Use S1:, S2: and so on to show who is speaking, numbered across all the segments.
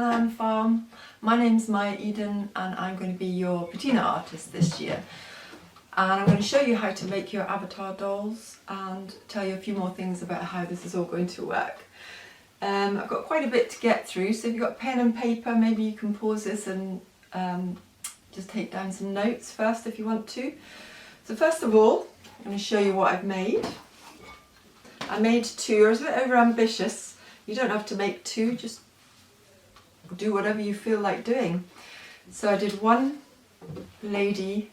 S1: Annan farm. My name's Maia Eden and I'm going to be your patina artist this year. And I'm going to show you how to make your avatar dolls and tell you a few more things about how this is all going to work. I've got quite a bit to get through, so if you've got pen and paper, maybe you can pause this and just take down some notes first if you want to. So first of all, I'm going to show you what I've made. I made two. I was a bit over ambitious. You don't have to make two, just do whatever you feel like doing. So I did one lady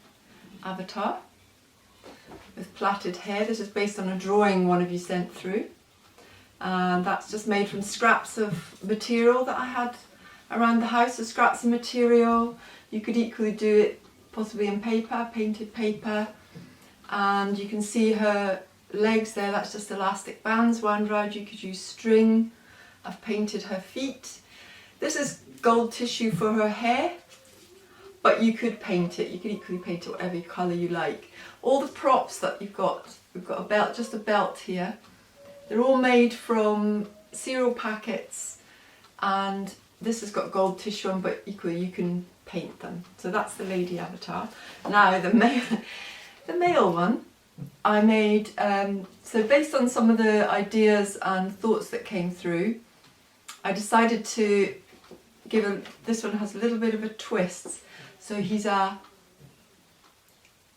S1: avatar with plaited hair. This is based on a drawing one of you sent through. And that's just made from scraps of material that I had around the house. So scraps of material. You could equally do it possibly in paper, painted paper. And you can see her legs there, that's just elastic bands wound around. You could use string. I've painted her feet. This is gold tissue for her hair, but you could paint it. You could equally paint it whatever colour you like. All the props that you've got, we've got a belt, just a belt here. They're all made from cereal packets, and this has got gold tissue on, but equally you can paint them. So that's the lady avatar. Now the male one I made, so based on some of the ideas and thoughts that came through, I decided to this one has a little bit of a twist. So he's a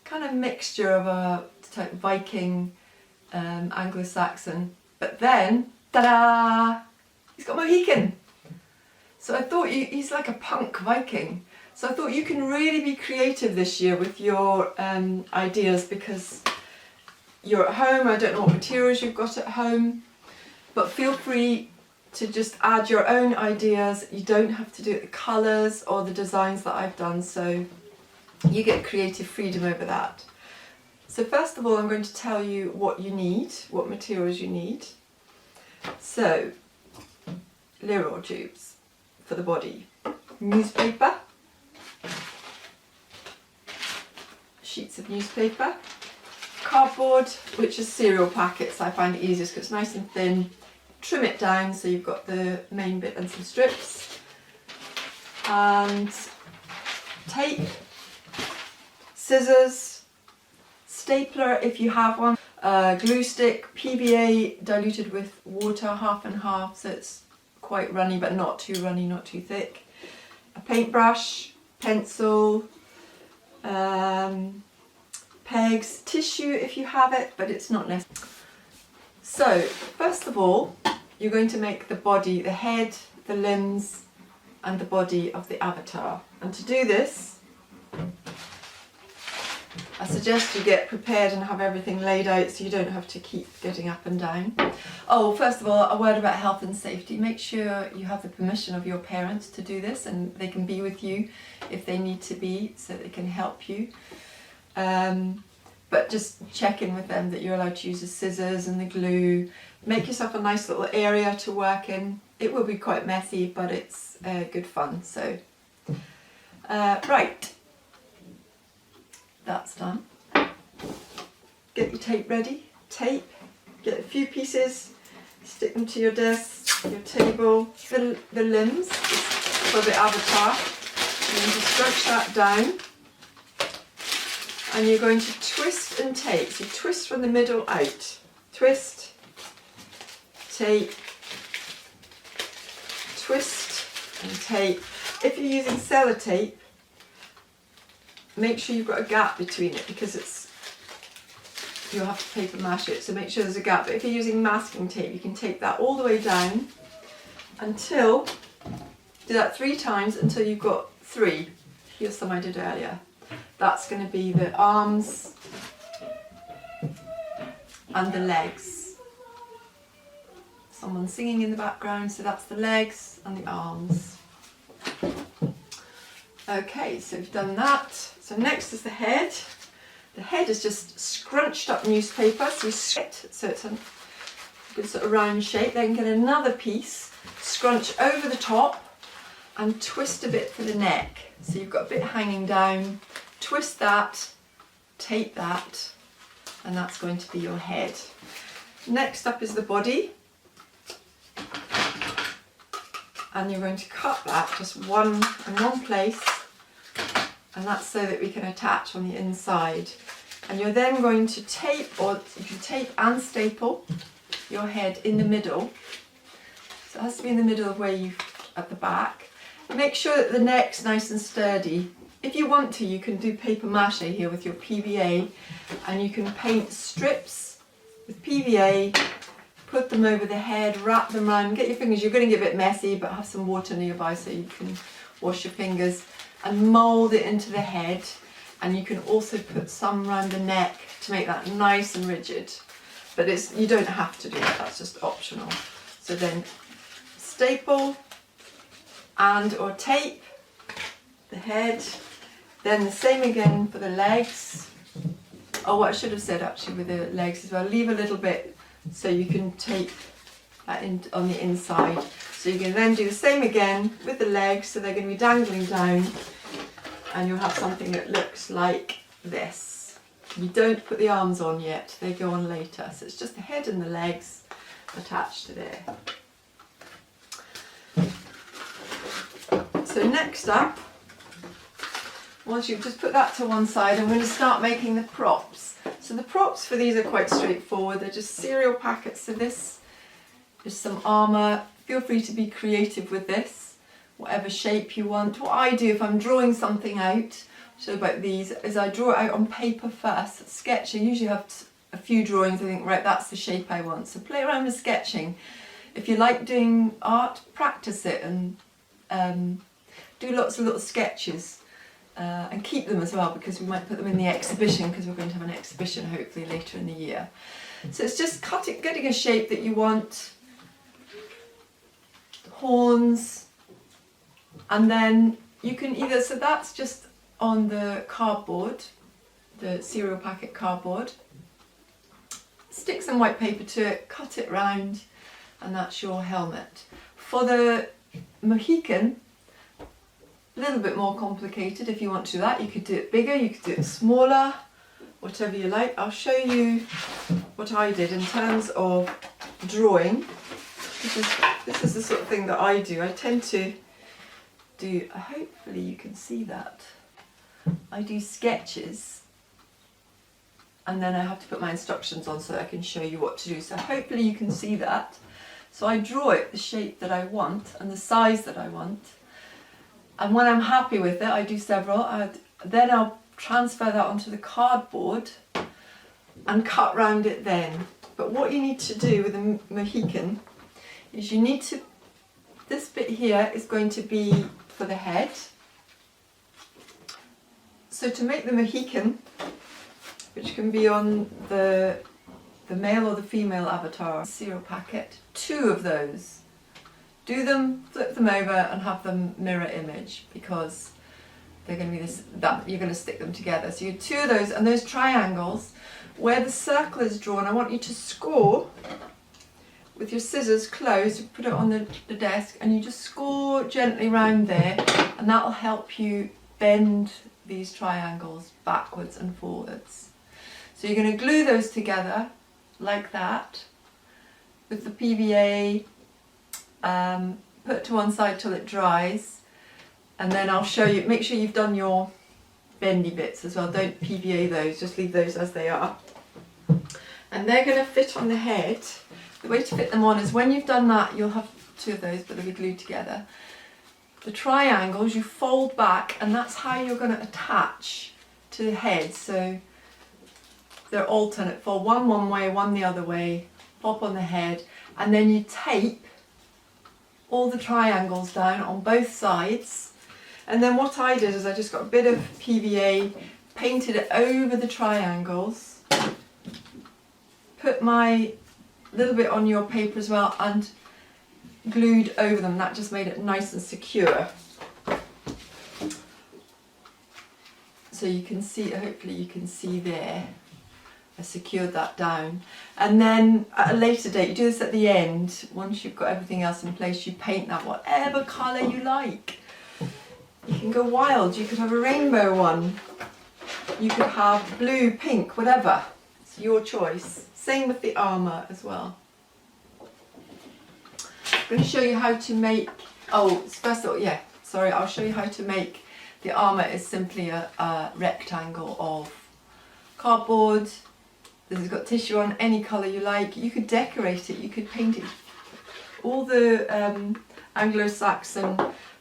S1: kind of mixture of a type Viking, Anglo Saxon, but then, ta-da! He's got Mohican. So I thought he's like a punk Viking. So I thought you can really be creative this year with your ideas, because you're at home. I don't know what materials you've got at home, but feel free to just add your own ideas. You don't have to do it the colours or the designs that I've done, so you get creative freedom over that. So first of all, I'm going to tell you what you need, what materials you need. So, Lero tubes for the body, newspaper, sheets of newspaper, cardboard, which is cereal packets. I find it easiest because it's nice and thin. Trim it down so you've got the main bit and some strips, and tape, scissors, stapler if you have one, glue stick, PVA diluted with water, half and half, so it's quite runny but not too runny, not too thick, a paintbrush, pencil, pegs, tissue if you have it, but it's not necessary. So first of all, you're going to make the body, the head, the limbs and the body of the avatar. And to do this, I suggest you get prepared and have everything laid out so you don't have to keep getting up and down. Oh, first of all, a word about health and safety. Make sure you have the permission of your parents to do this, and they can be with you if they need to be, so they can help you. But just check in with them that you're allowed to use the scissors and the glue. Make yourself a nice little area to work in. It will be quite messy, but it's good fun. So, right, that's done. Get your tape ready. Tape, get a few pieces, stick them to your desk, your table. The limbs for the avatar. You're going to stretch that down. And you're going to twist and tape. So you twist from the middle out. Twist, tape, twist and tape. If you're using sellotape, make sure you've got a gap between it, because you'll have to paper mash it, so make sure there's a gap. But if you're using masking tape, you can tape that all the way down until, do that 3 times until you've got 3. Here's some I did earlier. That's going to be the arms and the legs. Someone's singing in the background, so that's the legs and the arms. Okay, so we've done that. So next is the head. The head is just scrunched up newspaper, so you stretch it so it's a good sort of round shape. Then get another piece, scrunch over the top and twist a bit for the neck. So you've got a bit hanging down. Twist that, tape that, and that's going to be your head. Next up is the body. and you're going to cut that just in one place, and that's so that we can attach on the inside. And you're then going to tape, or you can tape and staple your head in the middle. So it has to be in the middle of where you, at the back. Make sure that the neck's nice and sturdy. If you want to, you can do paper mache here with your PVA, and you can paint strips with PVA, put them over the head, wrap them around, get your fingers, you're going to get a bit messy, but have some water nearby so you can wash your fingers, and mould it into the head. And you can also put some around the neck to make that nice and rigid. But you don't have to do that, that's just optional. So then staple and or tape the head. Then the same again for the legs. Oh, what I should have said actually with the legs as well, leave a little bit so you can tape that in on the inside. So you can then do the same again with the legs, so they're going to be dangling down, and you'll have something that looks like this. You don't put the arms on yet, they go on later. So it's just the head and the legs attached to there. So next up, once you've just put that to one side, I'm going to start making the props. So the props for these are quite straightforward. They're just cereal packets. So this is some armour. Feel free to be creative with this, whatever shape you want. What I do if I'm drawing something out, so about these, is I draw it out on paper first. Sketch, I usually have a few drawings. I think, right, that's the shape I want. So play around with sketching. If you like doing art, practice it and do lots of little sketches. And keep them as well, because we might put them in the exhibition, because we're going to have an exhibition hopefully later in the year. So it's just getting a shape that you want, horns, and then you can either, so that's just on the cardboard, the cereal packet cardboard, stick some white paper to it, cut it round, and that's your helmet. For the Mohican, a little bit more complicated. If you want to do that, you could do it bigger, you could do it smaller, whatever you like. I'll show you what I did in terms of drawing. This is the sort of thing that I do. I tend to do, hopefully you can see that, I do sketches, and then I have to put my instructions on so that I can show you what to do. So hopefully you can see that. So I draw it the shape that I want and the size that I want. And when I'm happy with it, I do several. Then I'll transfer that onto the cardboard and cut round it then. But what you need to do with the Mohican is you need to, this bit here is going to be for the head. So to make the Mohican, which can be on the male or the female avatar cereal packet, 2 of those. Do them, flip them over and have them mirror image, because they're going to be you're going to stick them together. So you have 2 of those, and those triangles, where the circle is drawn, I want you to score with your scissors closed, you put it on the desk, and you just score gently round there, and that will help you bend these triangles backwards and forwards. So you're going to glue those together like that with the PVA. Put it to one side till it dries, and then I'll show you, make sure you've done your bendy bits as well, don't PVA those, just leave those as they are. And they're going to fit on the head. The way to fit them on is when you've done that, you'll have 2 of those, but they'll be glued together. The triangles you fold back, and that's how you're going to attach to the head. So they're alternate, fold one way, one the other way, pop on the head, and then you tape all the triangles down on both sides. And then what I did is I just got a bit of PVA, painted it over the triangles, put my little bit on your paper as well, and glued over them. That just made it nice and secure. So you can see, hopefully you can see there, I secured that down. And then at a later date, you do this at the end, once you've got everything else in place, you paint that whatever colour you like. You can go wild, you could have a rainbow one, you could have blue, pink, whatever. It's your choice. Same with the armour as well. I'm going to show you how to make Oh, first of all, yeah, sorry, I'll show you how to make the armour. Is simply a rectangle of cardboard. This has got tissue on, any colour you like. You could decorate it, you could paint it. All the Anglo Saxon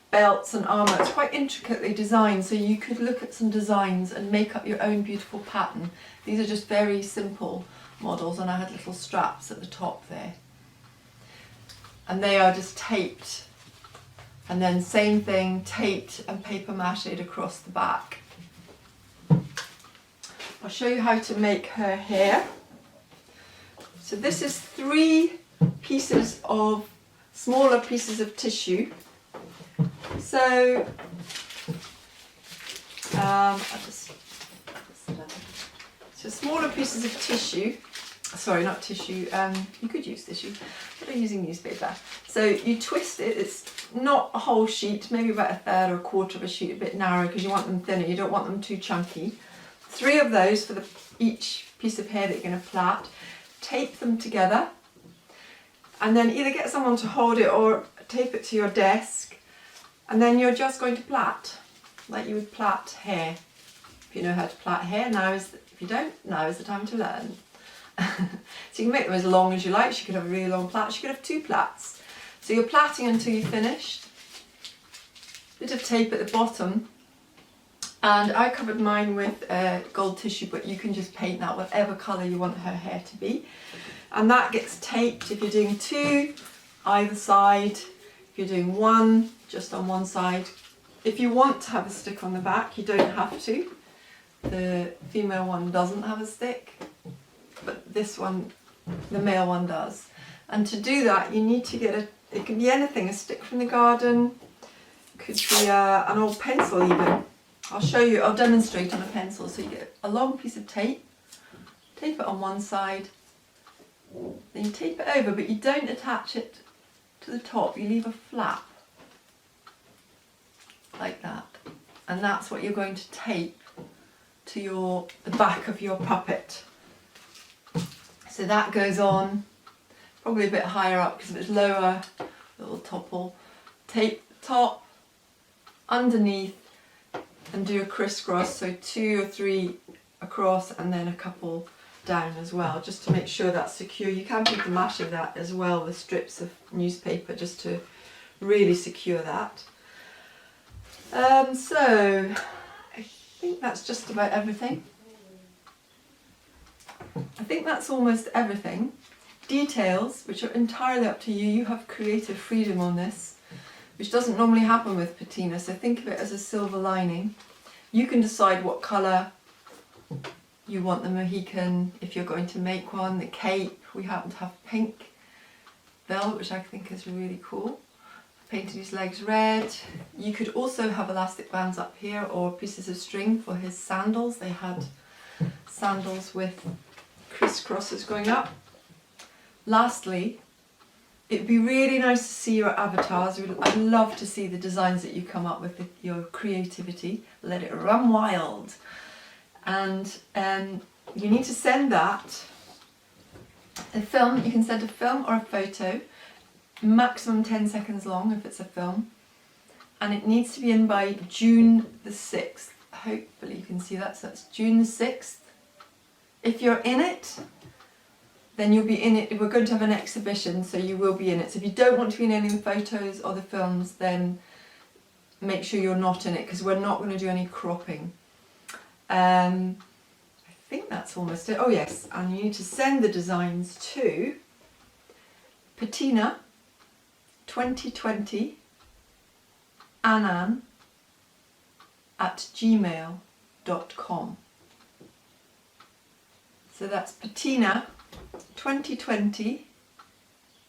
S1: belts and armour, it's quite intricately designed, so you could look at some designs and make up your own beautiful pattern. These are just very simple models, and I had little straps at the top there. And they are just taped. And then same thing, taped and paper mâchéed across the back. I'll show you how to make her hair. So this is 3 pieces of smaller pieces of tissue. So smaller pieces of tissue. Sorry, not tissue. You could use tissue, but I'm using newspaper. So you twist it. It's not a whole sheet, maybe about a third or a quarter of a sheet, a bit narrow because you want them thinner. You don't want them too chunky. 3 of those for each piece of hair that you're going to plait. Tape them together, and then either get someone to hold it or tape it to your desk, and then you're just going to plait like you would plait hair. If you know how to plait hair, if you don't, now is the time to learn. So you can make them as long as you like. She could have a really long plait, she could have 2 plaits. So you're plaiting until you've finished. Bit of tape at the bottom, and I covered mine with gold tissue, but you can just paint that whatever colour you want her hair to be. And that gets taped if you're doing 2 either side, if you're doing 1 just on one side. If you want to have a stick on the back, you don't have to. The female one doesn't have a stick, but this one, the male one, does. And to do that, you need to get it can be anything, a stick from the garden, could be an old pencil even. I'll show you, I'll demonstrate on a pencil. So you get a long piece of tape, tape it on one side, then you tape it over, but you don't attach it to the top, you leave a flap, like that. And that's what you're going to tape to the back of your puppet. So that goes on, probably a bit higher up because if it's lower, it'll topple. Tape the top, underneath, and do a crisscross, so 2 or 3 across and then a couple down as well, just to make sure that's secure. You can paper mâché that as well with strips of newspaper just to really secure that. So I think that's just about everything. I think that's almost everything. Details, which are entirely up to you. You have creative freedom on this, which doesn't normally happen with patina, so think of it as a silver lining. You can decide what colour you want the Mohican, if you're going to make one. The cape, we happen to have pink velvet, which I think is really cool. Painted his legs red. You could also have elastic bands up here or pieces of string for his sandals. They had sandals with crisscrosses going up. Lastly, it'd be really nice to see your avatars. I'd love to see the designs that you come up with, your creativity. Let it run wild. And you need to send that, a film. You can send a film or a photo, maximum 10 seconds long if it's a film. And it needs to be in by June the 6th. Hopefully you can see that, so that's June the 6th. If you're in it, then you'll be in it. We're going to have an exhibition, so you will be in it. So if you don't want to be in any of the photos or the films, then make sure you're not in it, because we're not going to do any cropping. I think that's almost it. Oh yes, and you need to send the designs to Patina 2020 Annan @gmail.com. So that's Patina 2020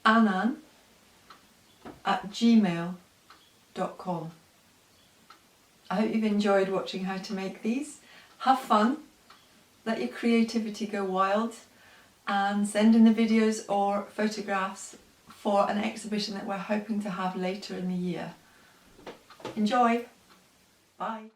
S1: Annan @gmail.com. I hope you've enjoyed watching how to make these. Have fun, let your creativity go wild, and send in the videos or photographs for an exhibition that we're hoping to have later in the year. Enjoy! Bye!